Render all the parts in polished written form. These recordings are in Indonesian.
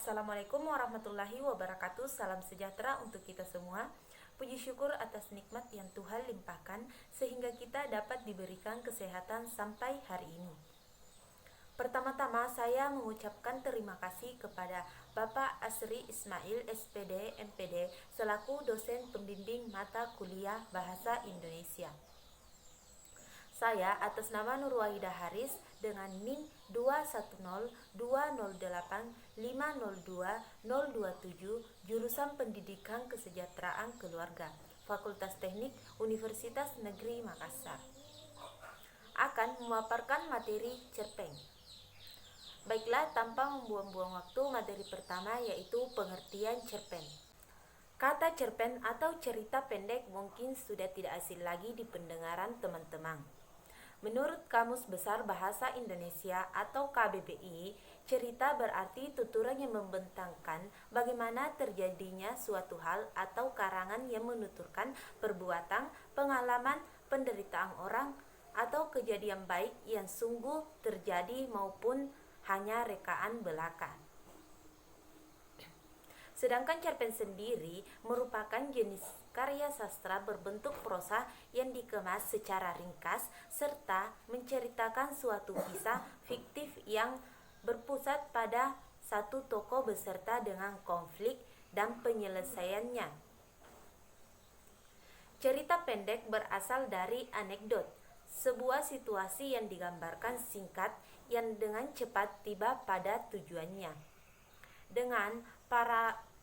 Assalamualaikum warahmatullahi wabarakatuh. Salam sejahtera untuk kita semua. Puji syukur atas nikmat yang Tuhan limpahkan sehingga kita dapat diberikan kesehatan sampai hari ini. Pertama-tama saya mengucapkan terima kasih kepada Bapak Asri Ismail SPD MPD selaku dosen pembimbing mata kuliah Bahasa Indonesia. Saya atas nama Nur Wahidah Haris dengan NIM 2102085020027 jurusan Pendidikan Kesejahteraan Keluarga, Fakultas Teknik Universitas Negeri Makassar, akan memaparkan materi cerpen. Baiklah, tanpa membuang-buang waktu, materi pertama yaitu pengertian cerpen. Kata cerpen atau cerita pendek mungkin sudah tidak asing lagi di pendengaran teman-teman. Menurut Kamus Besar Bahasa Indonesia atau KBBI, cerita berarti tuturan yang membentangkan bagaimana terjadinya suatu hal atau karangan yang menuturkan perbuatan, pengalaman, penderitaan orang, atau kejadian baik yang sungguh terjadi maupun hanya rekaan belaka. Sedangkan cerpen sendiri merupakan jenis karya sastra berbentuk prosa yang dikemas secara ringkas serta menceritakan suatu kisah fiktif yang berpusat pada satu tokoh beserta dengan konflik dan penyelesaiannya. Cerita pendek berasal dari anekdot, sebuah situasi yang digambarkan singkat yang dengan cepat tiba pada tujuannya. Dengan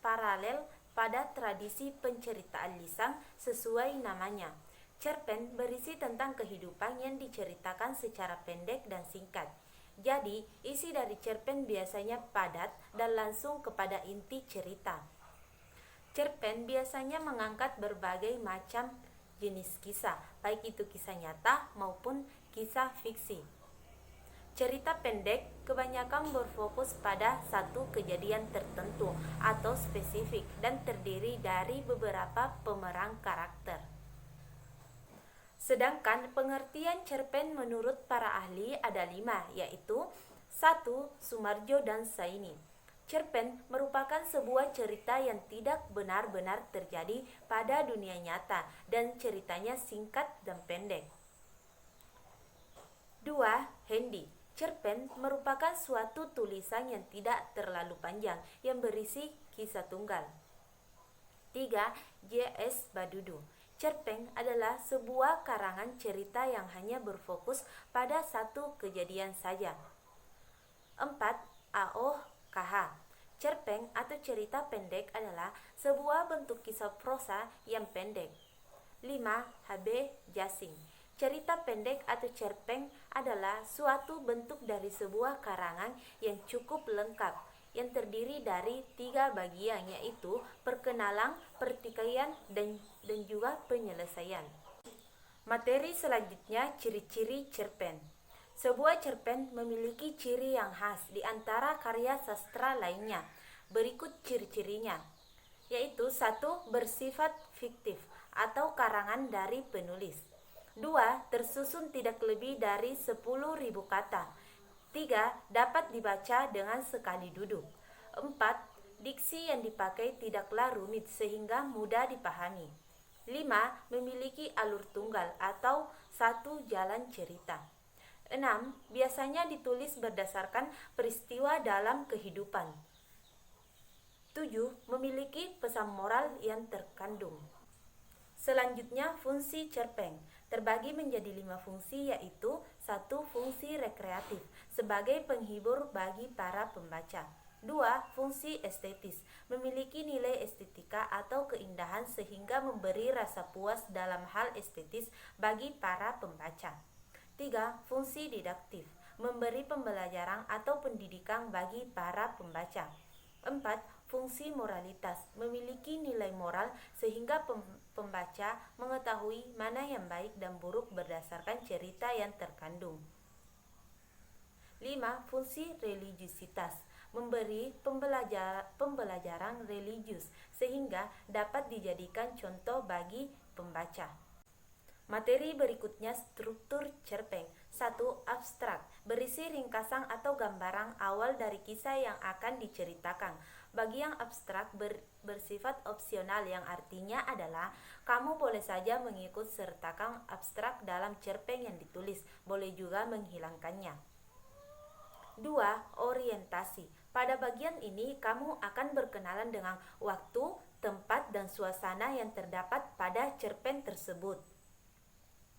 paralel pada tradisi penceritaan lisan sesuai namanya, cerpen berisi tentang kehidupan yang diceritakan secara pendek dan singkat. Jadi, isi dari cerpen biasanya padat dan langsung kepada inti cerita. Cerpen biasanya mengangkat berbagai macam jenis kisah, baik itu kisah nyata maupun kisah fiksi. Cerita pendek kebanyakan berfokus pada satu kejadian tertentu atau spesifik dan terdiri dari beberapa pemeran karakter. Sedangkan pengertian cerpen menurut para ahli ada 5, yaitu 1. Sumarjo dan Saini. Cerpen merupakan sebuah cerita yang tidak benar-benar terjadi pada dunia nyata dan ceritanya singkat dan pendek. 2. Hendi. Cerpen merupakan suatu tulisan yang tidak terlalu panjang yang berisi kisah tunggal. 3. J.S. Badudu. Cerpen adalah sebuah karangan cerita yang hanya berfokus pada satu kejadian saja. 4. A.O. K.H. Cerpen atau cerita pendek adalah sebuah bentuk kisah prosa yang pendek. 5. H.B. Jasing. Cerita pendek atau cerpen adalah suatu bentuk dari sebuah karangan yang cukup lengkap, yang terdiri dari 3 bagian, yaitu perkenalan, pertikaian, dan juga penyelesaian. Materi selanjutnya, ciri-ciri cerpen. Sebuah cerpen memiliki ciri yang khas di antara karya sastra lainnya. Berikut ciri-cirinya, yaitu 1. Bersifat fiktif atau karangan dari penulis. 2. Tersusun tidak lebih dari 10.000 kata. 3. Dapat dibaca dengan sekali duduk. 4. Diksi yang dipakai tidaklah rumit sehingga mudah dipahami. 5. Memiliki alur tunggal atau satu jalan cerita. 6. Biasanya ditulis berdasarkan peristiwa dalam kehidupan. 7. Memiliki pesan moral yang terkandung. Selanjutnya, fungsi cerpen terbagi menjadi 5 fungsi, yaitu 1. Fungsi rekreatif sebagai penghibur bagi para pembaca. 2. Fungsi estetis, memiliki nilai estetika atau keindahan sehingga memberi rasa puas dalam hal estetis bagi para pembaca. 3. Fungsi didaktif, memberi pembelajaran atau pendidikan bagi para pembaca. 4. Fungsi moralitas, memiliki nilai moral sehingga pembaca mengetahui mana yang baik dan buruk berdasarkan cerita yang terkandung. 5. Fungsi religiusitas, memberi pembelajaran religius sehingga dapat dijadikan contoh bagi pembaca. Materi berikutnya struktur cerpen. 1. Abstrak, berisi ringkasan atau gambaran awal dari kisah yang akan diceritakan. Bagi yang abstrak bersifat opsional, yang artinya adalah kamu boleh saja mengikut sertakan abstrak dalam cerpen yang ditulis, boleh juga menghilangkannya. 2. Orientasi. Pada bagian ini kamu akan berkenalan dengan waktu, tempat, dan suasana yang terdapat pada cerpen tersebut.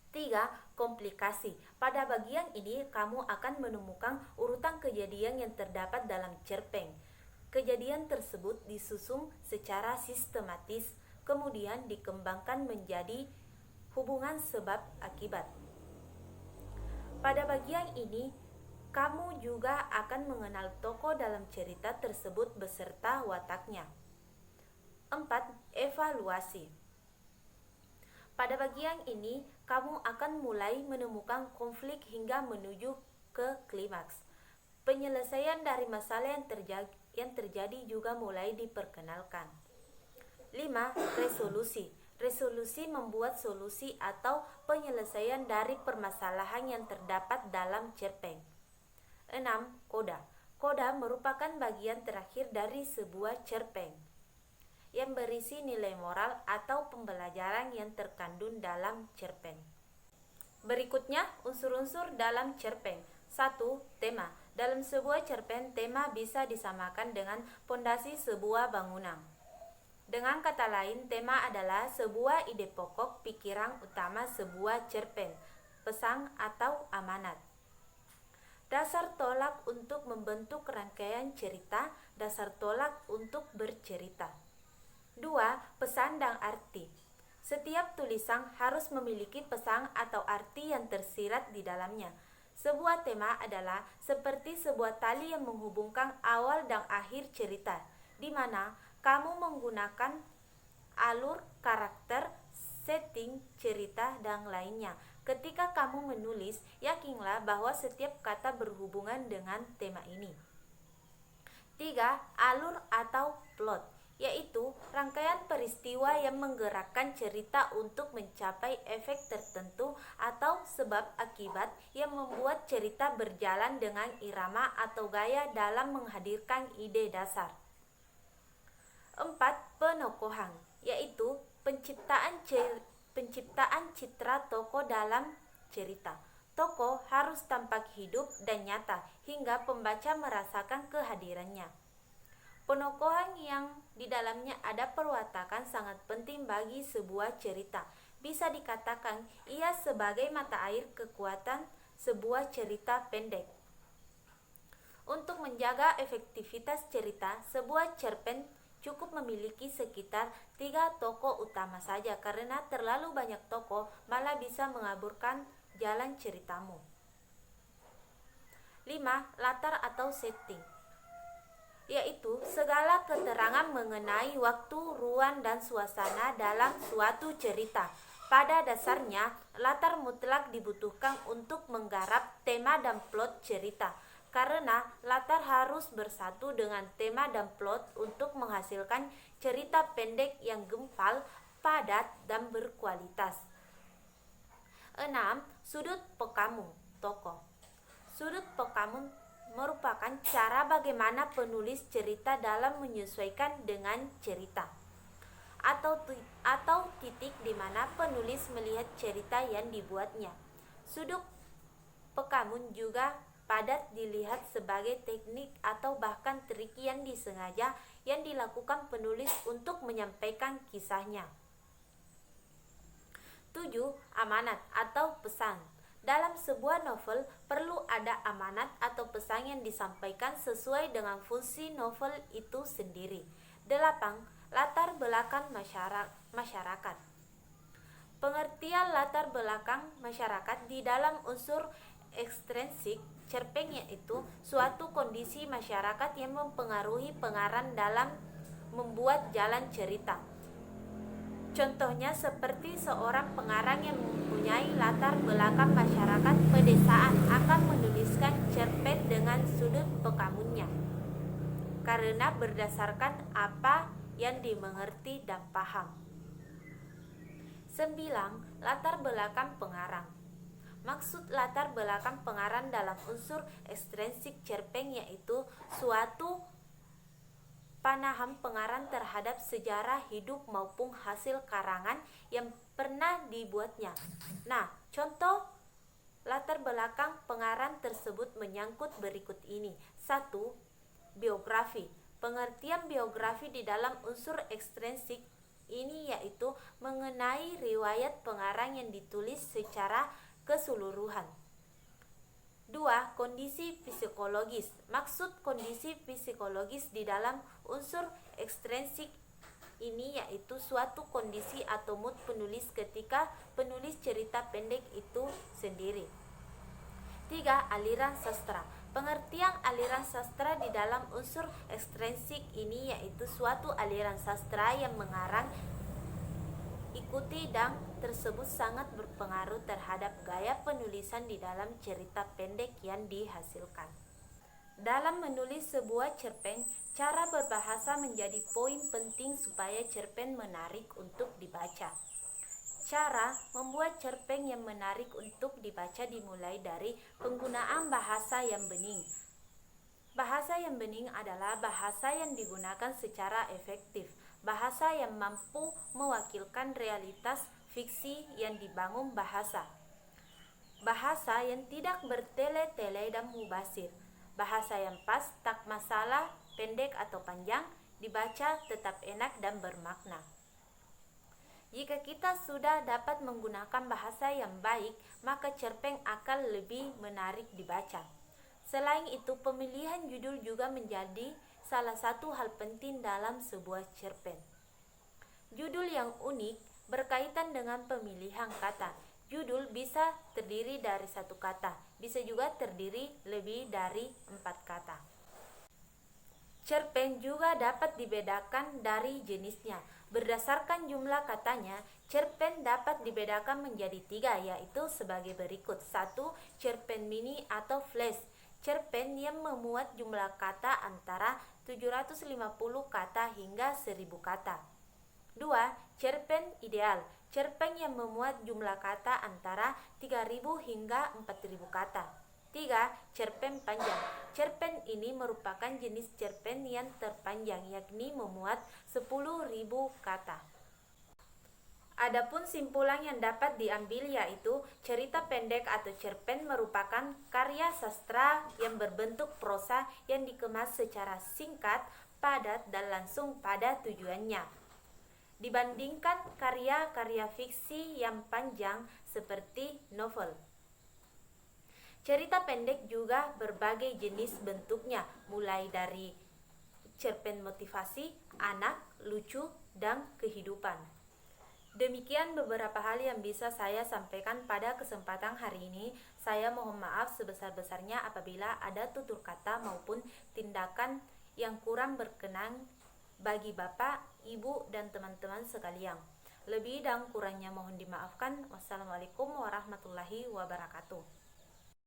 3. Komplikasi. Pada bagian ini kamu akan menemukan urutan kejadian yang terdapat dalam cerpen. Kejadian tersebut disusun secara sistematis, kemudian dikembangkan menjadi hubungan sebab akibat. Pada bagian ini kamu juga akan mengenal tokoh dalam cerita tersebut beserta wataknya. 4. Evaluasi. Pada bagian ini, kamu akan mulai menemukan konflik hingga menuju ke klimaks. Penyelesaian dari masalah yang terjadi juga mulai diperkenalkan. 5. Resolusi. Resolusi membuat solusi atau penyelesaian dari permasalahan yang terdapat dalam cerpen. 6. Koda. Koda merupakan bagian terakhir dari sebuah cerpen yang berisi nilai moral atau pembelajaran yang terkandung dalam cerpen. Berikutnya, unsur-unsur dalam cerpen. 1. Tema. Dalam sebuah cerpen, tema bisa disamakan dengan pondasi sebuah bangunan. Dengan kata lain, tema adalah sebuah ide pokok pikiran utama sebuah cerpen, pesan atau amanat. Dasar tolak untuk membentuk rangkaian cerita, dasar tolak untuk bercerita. 2. Pesan dan arti. Setiap tulisan harus memiliki pesan atau arti yang tersirat di dalamnya. Sebuah tema adalah seperti sebuah tali yang menghubungkan awal dan akhir cerita, di mana kamu menggunakan alur, karakter, setting, cerita, dan lainnya. Ketika kamu menulis, yakinlah bahwa setiap kata berhubungan dengan tema ini. 3. Alur atau plot, yaitu rangkaian peristiwa yang menggerakkan cerita untuk mencapai efek tertentu atau sebab akibat yang membuat cerita berjalan dengan irama atau gaya dalam menghadirkan ide dasar. 4. Penokohan, yaitu penciptaan citra tokoh dalam cerita. Tokoh harus tampak hidup dan nyata hingga pembaca merasakan kehadirannya. Penokohan yang di dalamnya ada perwatakan sangat penting bagi sebuah cerita. Bisa dikatakan ia sebagai mata air kekuatan sebuah cerita pendek. Untuk menjaga efektivitas cerita, sebuah cerpen cukup memiliki sekitar 3 tokoh utama saja, karena terlalu banyak tokoh malah bisa mengaburkan jalan ceritamu. 5. Latar atau setting, yaitu segala keterangan mengenai waktu, ruang, dan suasana dalam suatu cerita. Pada dasarnya, latar mutlak dibutuhkan untuk menggarap tema dan plot cerita, karena latar harus bersatu dengan tema dan plot untuk menghasilkan cerita pendek yang gempal, padat, dan berkualitas. 6. Sudut pekamun tokoh. Sudut pekamun merupakan cara bagaimana penulis cerita dalam menyesuaikan dengan cerita, atau titik di mana penulis melihat cerita yang dibuatnya. Sudut pekamun juga padat dilihat sebagai teknik atau bahkan trik yang disengaja yang dilakukan penulis untuk menyampaikan kisahnya. 7. Amanat atau pesan. Dalam sebuah novel perlu ada amanat atau pesan yang disampaikan sesuai dengan fungsi novel itu sendiri. 8. Latar belakang masyarakat. Pengertian latar belakang masyarakat di dalam unsur ekstrinsik cerpen yaitu suatu kondisi masyarakat yang mempengaruhi pengarang dalam membuat jalan cerita. Contohnya seperti seorang pengarang yang mempunyai latar belakang masyarakat pedesaan akan menuliskan cerpen dengan sudut pekamunnya, karena berdasarkan apa yang dimengerti dan paham. 9. Latar belakang pengarang. Maksud latar belakang pengarang dalam unsur ekstrinsik cerpen yaitu suatu paham pengarang terhadap sejarah hidup maupun hasil karangan yang pernah dibuatnya. Nah, contoh latar belakang pengarang tersebut menyangkut berikut ini. 1. Biografi. Pengertian biografi di dalam unsur ekstrinsik ini yaitu mengenai riwayat pengarang yang ditulis secara keseluruhan. 2. Kondisi psikologis. Maksud kondisi psikologis di dalam unsur ekstrinsik ini yaitu suatu kondisi atau mood penulis ketika penulis cerita pendek itu sendiri. 3. Aliran sastra. Pengertian aliran sastra di dalam unsur ekstrinsik ini yaitu suatu aliran sastra yang mengarang ikuti dan tersebut sangat berpengaruh terhadap gaya penulisan di dalam cerita pendek yang dihasilkan. Dalam menulis sebuah cerpen, cara berbahasa menjadi poin penting supaya cerpen menarik untuk dibaca. Cara membuat cerpen yang menarik untuk dibaca dimulai dari penggunaan bahasa yang bening. Bahasa yang bening adalah bahasa yang digunakan secara efektif, bahasa yang mampu mewakilkan realitas fiksi yang dibangun bahasa. Bahasa yang tidak bertele-tele dan mubazir. Bahasa yang pas, tak masalah pendek atau panjang, dibaca tetap enak dan bermakna. Jika kita sudah dapat menggunakan bahasa yang baik, maka cerpen akan lebih menarik dibaca. Selain itu, pemilihan judul juga menjadi salah satu hal penting dalam sebuah cerpen. Judul yang unik berkaitan dengan pemilihan kata. Judul bisa terdiri dari satu kata, bisa juga terdiri lebih dari 4 kata. Cerpen juga dapat dibedakan dari jenisnya. Berdasarkan jumlah katanya, cerpen dapat dibedakan menjadi 3, yaitu sebagai berikut. 1. Cerpen mini atau flash. Cerpen yang memuat jumlah kata antara 750 kata hingga 1000 kata. 2. Cerpen ideal. Cerpen yang memuat jumlah kata antara 3000 hingga 4000 kata. 3. Cerpen panjang. Cerpen ini merupakan jenis cerpen yang terpanjang, yakni memuat 10.000 kata. Adapun simpulan yang dapat diambil yaitu cerita pendek atau cerpen merupakan karya sastra yang berbentuk prosa yang dikemas secara singkat, padat, dan langsung pada tujuannya, dibandingkan karya-karya fiksi yang panjang seperti novel. Cerita pendek juga berbagai jenis bentuknya, mulai dari cerpen motivasi, anak, lucu, dan kehidupan. Demikian beberapa hal yang bisa saya sampaikan pada kesempatan hari ini. Saya mohon maaf sebesar-besarnya apabila ada tutur kata maupun tindakan yang kurang berkenan bagi Bapak, Ibu, dan teman-teman sekalian. Lebih dan kurangnya mohon dimaafkan. Wassalamualaikum warahmatullahi wabarakatuh.